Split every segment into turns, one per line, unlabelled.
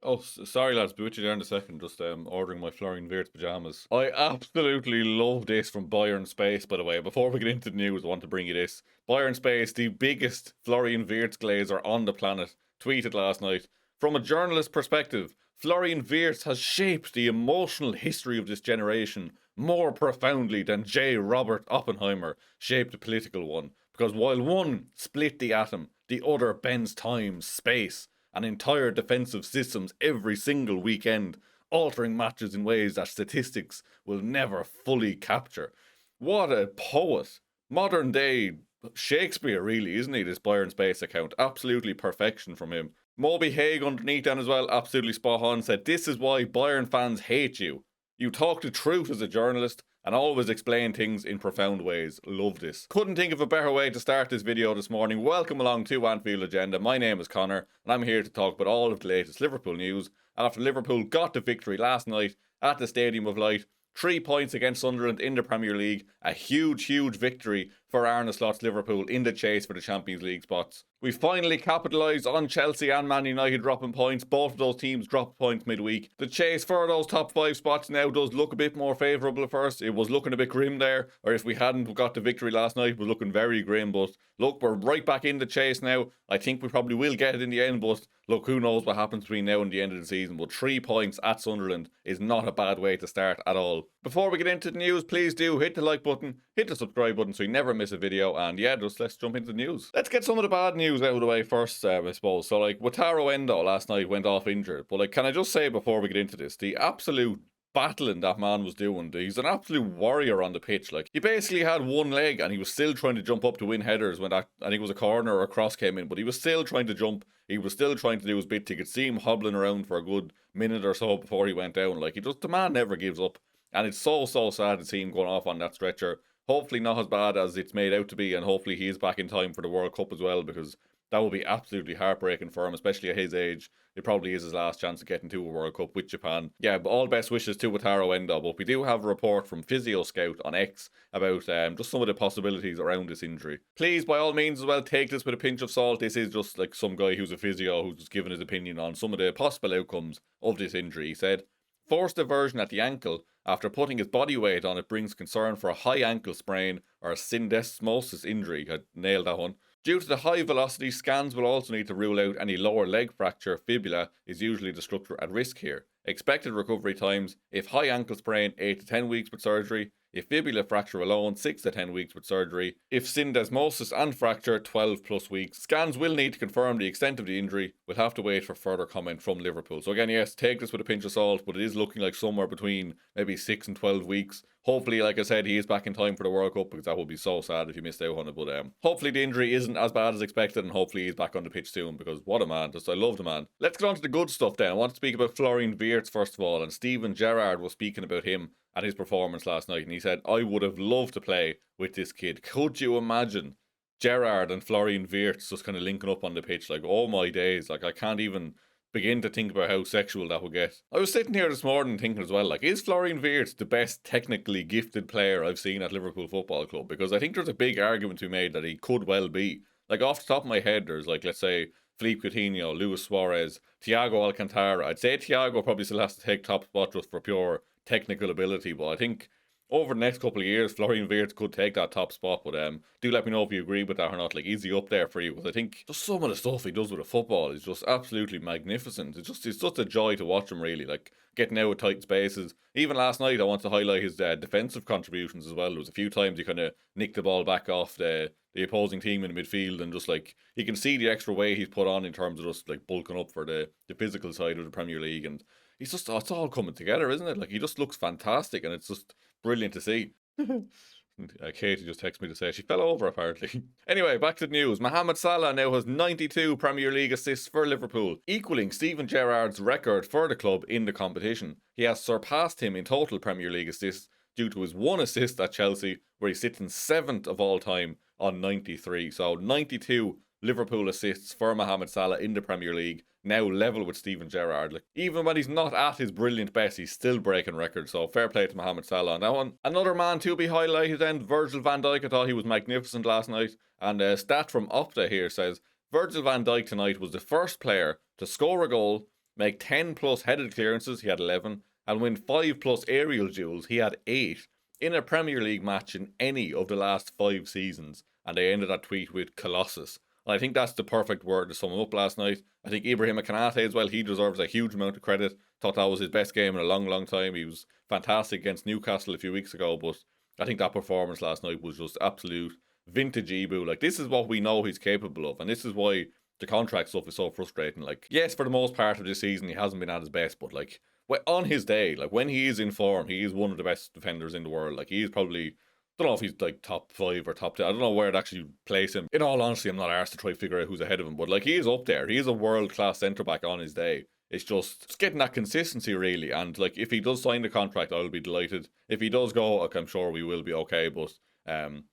Oh, sorry lads, be with you there in a second. Just ordering my Florian Wirtz pyjamas. I absolutely love this from Bayern Space, by the way. Before we get into the news, I want to bring you this. Bayern Space, the biggest Florian Wirtz glazer on the planet, tweeted last night. From a journalist perspective, Florian Wirtz has shaped the emotional history of this generation more profoundly than J. Robert Oppenheimer shaped the political one. Because while one split the atom, the other bends time, space, and entire defensive systems every single weekend, altering matches in ways that statistics will never fully capture. What a poet. Modern day Shakespeare, really, isn't he? This Bayern Space account. Absolutely perfection from him. Moby Haig underneath then as well, absolutely spot on, said, "This is why Bayern fans hate you. You talk the truth as a journalist and always explain things in profound ways." Love this. Couldn't think of a better way to start this video this morning. Welcome along to Anfield Agenda. My name is Conor and I'm here to talk about all of the latest Liverpool news. After Liverpool got the victory last night at the Stadium of Light, 3 points against Sunderland in the Premier League, a huge victory for Arne Slot's Liverpool in the chase for the Champions League spots. We finally capitalised on Chelsea and Man United dropping points. Both of those teams dropped points midweek. The chase for those top 5 spots now does look a bit more favourable at first. It was looking a bit grim there, or if we hadn't got the victory last night, it was looking very grim. But look, we're right back in the chase now. I think we probably will get it in the end, but look, who knows what happens between now and the end of the season. But 3 points at Sunderland is not a bad way to start at all. Before we get into the news, please do hit the like button, hit the subscribe button so you never miss a video, and yeah, just let's jump into the news. Let's get some of the bad news out of the way first, I suppose. So like, Wataru Endo last night went off injured, but like, can I just say before we get into this, the absolute battling that man was doing. He's an absolute warrior on the pitch. Like, he basically had one leg and he was still trying to jump up to win headers when that, I think it was a corner or a cross came in, but he was still trying to jump. He was still trying to do his bit. You could see him hobbling around for a good minute or so before he went down. Like, the man never gives up. And it's so sad to see him going off on that stretcher. Hopefully not as bad as it's made out to be, and hopefully he is back in time for the World Cup as well, because that would be absolutely heartbreaking for him, especially at his age. It probably is his last chance of getting to a World Cup with Japan. Yeah, but all best wishes to Wataru Endo. But we do have a report from Physio Scout on X about just some of the possibilities around this injury. Please, by all means as well, take this with a pinch of salt. This is just like some guy who's a physio who's just giving his opinion on some of the possible outcomes of this injury. He said, "Forced diversion at the ankle after putting his body weight on it brings concern for a high ankle sprain or a syndesmosis injury." I nailed that one. "Due to the high velocity, scans will also need to rule out any lower leg fracture. Fibula is usually the structure at risk here. Expected recovery times: if high ankle sprain, 8 to 10 weeks with surgery. If fibula fracture alone, 6 to 10 weeks with surgery. If syndesmosis and fracture, 12 plus weeks. Scans will need to confirm the extent of the injury. We'll have to wait for further comment from Liverpool." So again, yes, take this with a pinch of salt, but it is looking like somewhere between maybe 6 and 12 weeks. Hopefully, like I said, he is back in time for the World Cup, because that would be so sad if he missed out on it. But hopefully the injury isn't as bad as expected, and hopefully he's back on the pitch soon, because what a man. Just, I love the man. Let's get on to the good stuff then. I want to speak about Florian Wirtz first of all, and Steven Gerrard was speaking about him and his performance last night, and he said, "I would have loved to play with this kid." Could you imagine Gerrard and Florian Wirtz just kind of linking up on the pitch? Like, oh my days, like I can't even begin to think about how sexual that would get. I was sitting here this morning thinking as well, like, is Florian Wirtz the best technically gifted player I've seen at Liverpool Football Club? Because I think there's a big argument to be made that he could well be. Like, off the top of my head, there's like, let's say, Philippe Coutinho, Luis Suarez, Thiago Alcantara. I'd say Thiago probably still has to take top spot just for pure technical ability, but I think over the next couple of years, Florian Wirtz could take that top spot. But do let me know if you agree with that or not. Like, is he up there for you? Because I think just some of the stuff he does with the football is just absolutely magnificent. It's just a joy to watch him, really. Like, getting out of tight spaces. Even last night, I want to highlight his defensive contributions as well. There was a few times he kind of nicked the ball back off the opposing team in the midfield, and just like, you can see the extra weight he's put on in terms of just like bulking up for the physical side of the Premier League. And he's just, it's all coming together, isn't it? Like, he just looks fantastic, and it's just brilliant to see. Katie just texted me to say she fell over, apparently. Anyway, back to the news. Mohamed Salah now has 92 Premier League assists for Liverpool, equaling Steven Gerrard's record for the club in the competition. He has surpassed him in total Premier League assists due to his 1 assist at Chelsea, where he sits in 7th of all time on 93. So 92 Liverpool assists for Mohamed Salah in the Premier League, now level with Steven Gerrard. Like, even when he's not at his brilliant best, he's still breaking records, so fair play to Mohamed Salah on that one. Another man to be highlighted then, Virgil van Dijk. I thought he was magnificent last night, and a stat from Opta here says, Virgil van Dijk tonight was the first player to score a goal, make 10 plus headed clearances, he had 11, and win 5 plus aerial duels, he had 8, in a Premier League match in any of the last 5 seasons. And they ended that tweet with Colossus. And I think that's the perfect word to sum him up last night. I think Ibrahim Konate as well, he deserves a huge amount of credit. Thought that was his best game in a long, long time. He was fantastic against Newcastle a few weeks ago, but I think that performance last night was just absolute vintage Ibu. Like, this is what we know he's capable of, and this is why the contract stuff is so frustrating. Like, yes, for the most part of this season, he hasn't been at his best, but like, on his day, like when he is in form, he is one of the best defenders in the world. Like, he is probably, I don't know if he's like top 5 or top 10. I don't know where it actually place him. In all honesty, I'm not arsed to try to figure out who's ahead of him, but like, he is up there. He is a world-class centre-back on his day. It's just getting that consistency, really. And like, if he does sign the contract, I'll be delighted. If he does go, like, I'm sure we will be okay. But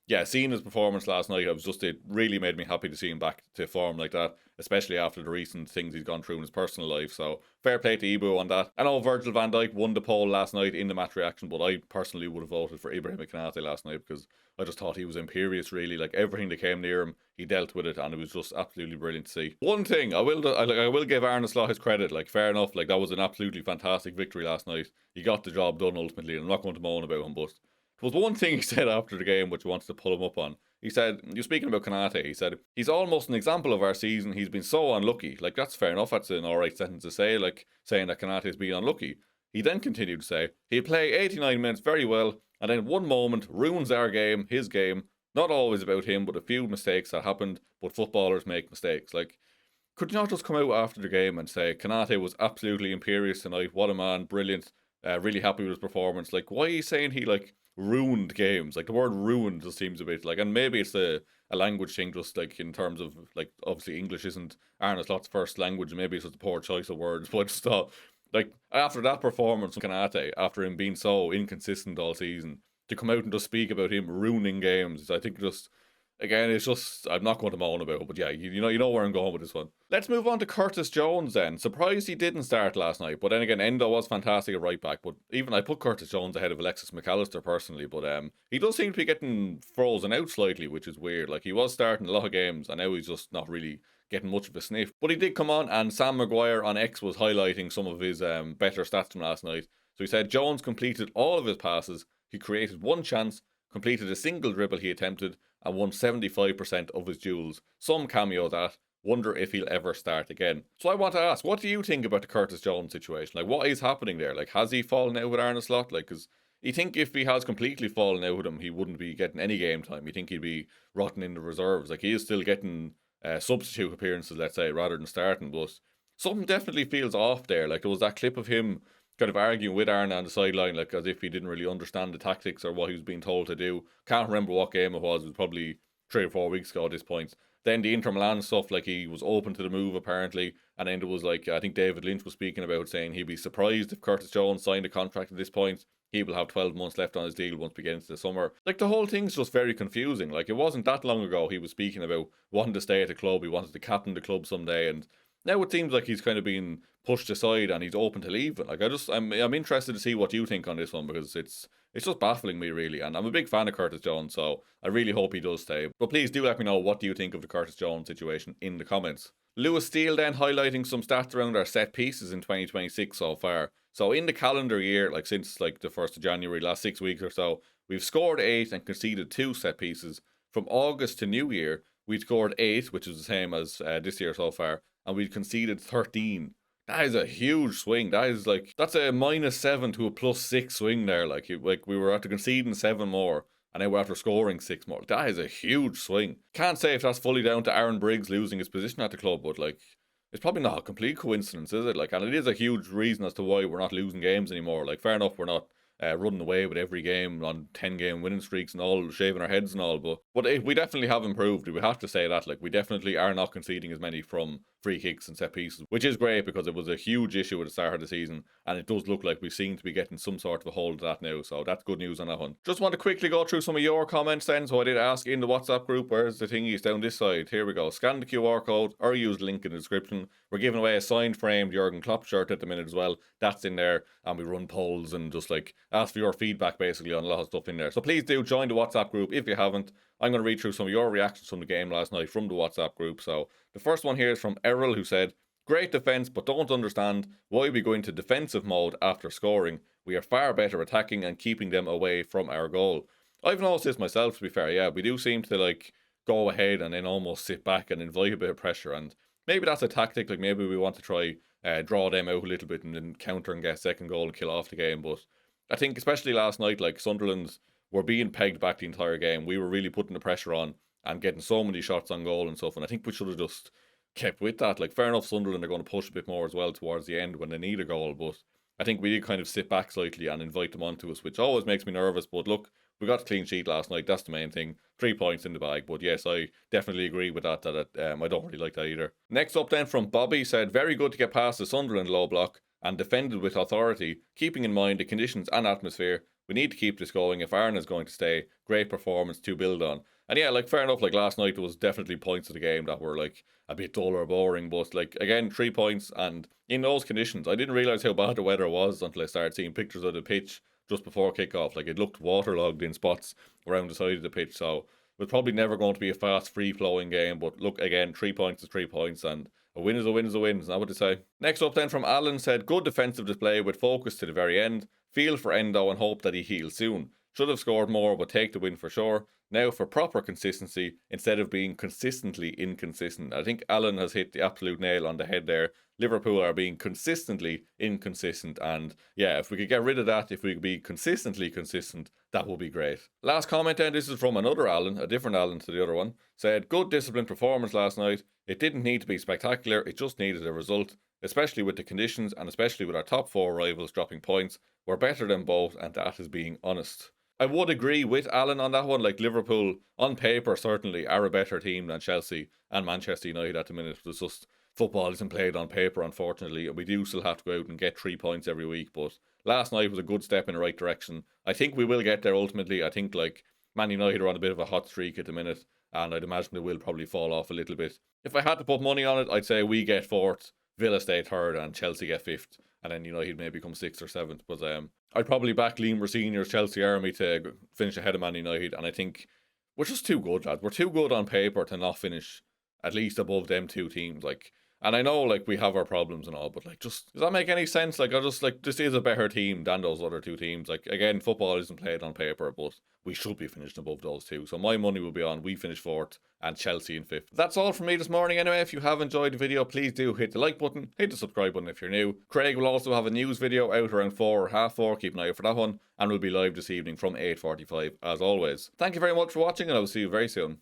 yeah, seeing his performance last night, it really made me happy to see him back to form like that, especially after the recent things he's gone through in his personal life. So fair play to Ibu on that. I know Virgil van Dijk won the poll last night in the match reaction, but I personally would have voted for Ibrahim Konate last night because I just thought he was imperious, really. Like, everything that came near him, he dealt with it, and it was just absolutely brilliant to see. One thing, I will give Arne Slot his credit. Like, fair enough, like, that was an absolutely fantastic victory last night. He got the job done ultimately, and I'm not going to moan about him, but there was one thing he said after the game which I wanted to pull him up on. He said, you're speaking about Konate, he said, he's almost an example of our season. He's been so unlucky. Like, that's fair enough. That's an alright sentence to say, like, saying that Konate's been unlucky. He then continued to say, he'll play 89 minutes very well, and then one moment ruins our game, his game. Not always about him, but a few mistakes that happened, but footballers make mistakes. Like, could you not just come out after the game and say, Konate was absolutely imperious tonight, what a man, brilliant, really happy with his performance. Like, why are you saying he, like, ruined games? Like, the word ruined just seems a bit, like, and maybe it's a language thing, just, like, in terms of, like, obviously English isn't Arne Slot's first language, maybe it's just a poor choice of words, but just thought, like, after that performance from Konate, after him being so inconsistent all season, to come out and just speak about him ruining games, I think just, again, it's just, I'm not going to moan about it, but yeah, you know where I'm going with this one. Let's move on to Curtis Jones then. Surprised he didn't start last night, but then again, Endo was fantastic at right back, but even I put Curtis Jones ahead of Alexis McAllister personally, but he does seem to be getting frozen out slightly, which is weird. Like, he was starting a lot of games, and now he's just not really getting much of a sniff. But he did come on, and Sam Maguire on X was highlighting some of his better stats from last night. So he said Jones completed all of his passes, he created one chance, completed a single dribble he attempted, and won 75% of his duels. Some cameo that. Wonder if he'll ever start again. So I want to ask, what do you think about the Curtis Jones situation? Like, what is happening there? Like, has he fallen out with Arne Slot? Like, because you think if he has completely fallen out with him, he wouldn't be getting any game time. You think he'd be rotting in the reserves. Like, he is still getting substitute appearances, let's say, rather than starting. But something definitely feels off there. Like, there was that clip of him kind of arguing with Arne on the sideline, like, as if he didn't really understand the tactics or what he was being told to do. Can't remember what game it was probably 3 or 4 weeks ago at this point. Then the Inter Milan stuff, like, he was open to the move apparently, and then there was, like, I think David Lynch was speaking about saying he'd be surprised if Curtis Jones signed a contract at this point. He will have 12 months left on his deal once we get into the summer. Like, the whole thing's just very confusing. Like, it wasn't that long ago he was speaking about wanting to stay at the club, he wanted to captain the club someday, and now it seems like he's kind of been pushed aside and he's open to leaving. Like, I'm interested to see what you think on this one, because it's just baffling me, really. And I'm a big fan of Curtis Jones, so I really hope he does stay. But please do let me know, what do you think of the Curtis Jones situation in the comments. Lewis Steele then highlighting some stats around our set pieces in 2026 so far. So in the calendar year, like since like the 1st of January, last 6 weeks or so, we've scored 8 and conceded 2 set pieces. From August to New Year, we scored 8, which is the same as this year so far, and we conceded 13. That is a huge swing. That's a -7 to a +6 swing there. Like we were after conceding 7 more, and then we're after scoring 6 more. That is a huge swing. Can't say if that's fully down to Aaron Briggs losing his position at the club, but like, it's probably not a complete coincidence, is it? Like, and it is a huge reason as to why we're not losing games anymore. Like, fair enough, we're not running away with every game on 10-game winning streaks and all, shaving our heads and all, but we definitely have improved. We have to say that. Like, we definitely are not conceding as many from free kicks and set pieces, which is great, because it was a huge issue at the start of the season, and it does look like we seem to be getting some sort of a hold of that now, so that's good news on that one. Just want to quickly go through some of your comments then. So I did ask in the WhatsApp group, where's the thingies down this side? Here we go. Scan the QR code or use the link in the description. We're giving away a signed framed Jurgen Klopp shirt at the minute as well. That's in there, and we run polls and just like ask for your feedback basically on a lot of stuff in there. So please do join the WhatsApp group if you haven't. I'm going to read through some of your reactions from the game last night from the WhatsApp group. So the first one here is from Errol, who said, Great defence, but don't understand why we go into defensive mode after scoring. We are far better attacking and keeping them away from our goal. I've noticed this myself, to be fair. Yeah, we do seem to like go ahead and then almost sit back and invite a bit of pressure. And maybe that's a tactic. Like maybe we want to try draw them out a little bit and then counter and get a second goal and kill off the game. But I think especially last night, like Sunderland were being pegged back the entire game. We were really putting the pressure on and getting so many shots on goal and stuff. And I think we should have just kept with that. Like, fair enough, Sunderland are going to push a bit more as well towards the end when they need a goal, but I think we did kind of sit back slightly and invite them onto us, which always makes me nervous. But look, we got a clean sheet last night. That's the main thing. 3 points in the bag. But yes, I definitely agree with that. I don't really like that either. Next up then from Bobby said, very good to get past the Sunderland low block and defended with authority, keeping in mind the conditions and atmosphere. We need to keep this going if Aaron is going to stay. Great performance to build on. And yeah, like fair enough, like last night there was definitely points of the game that were like a bit dull or boring, but like again, 3 points, and in those conditions, I didn't realise how bad the weather was until I started seeing pictures of the pitch just before kickoff. Like it looked waterlogged in spots around the side of the pitch, so it was probably never going to be a fast, free-flowing game. But look, again, 3 points is 3 points, and a win is a win is a win, is that what they say? Next up then from Alan said, good defensive display with focus to the very end. Feel for Endo and hope that he heals soon. Should have scored more, but take the win for sure. Now for proper consistency instead of being consistently inconsistent. I think Alan has hit the absolute nail on the head there. Liverpool are being consistently inconsistent, and yeah, if we could get rid of that, if we could be consistently consistent, that would be great. Last comment then, this is from another Alan, a different Alan to the other one, said, good disciplined performance last night. It didn't need to be spectacular, it just needed a result, especially with the conditions and especially with our top 4 rivals dropping points. We're better than both, and that is being honest. I would agree with Alan on that one. Like Liverpool, on paper, certainly are a better team than Chelsea and Manchester United at the minute. It's just football isn't played on paper, unfortunately. We do still have to go out and get 3 points every week. But last night was a good step in the right direction. I think we will get there ultimately. I think like Man United are on a bit of a hot streak at the minute, and I'd imagine they will probably fall off a little bit. If I had to put money on it, I'd say we get 4th, Villa stay 3rd, and Chelsea get 5th. And then United maybe come 6th or 7th. But I'd probably back Liam Senior's Chelsea Army to finish ahead of Man United. And I think we're just too good, lads. We're too good on paper to not finish at least above them 2 teams. Like, and I know like we have our problems and all, but like, just does that make any sense? Like, I just like this is a better team than those other 2 teams. Like, again, football isn't played on paper, but we should be finishing above those 2. So my money will be on we finish 4th and Chelsea in 5th. That's all from me this morning anyway. If you have enjoyed the video, please do hit the like button, hit the subscribe button if you're new. Craig will also have a news video out around 4 or half 4. Keep an eye out for that one, and we'll be live this evening from 8:45 as always. Thank you very much for watching, and I will see you very soon.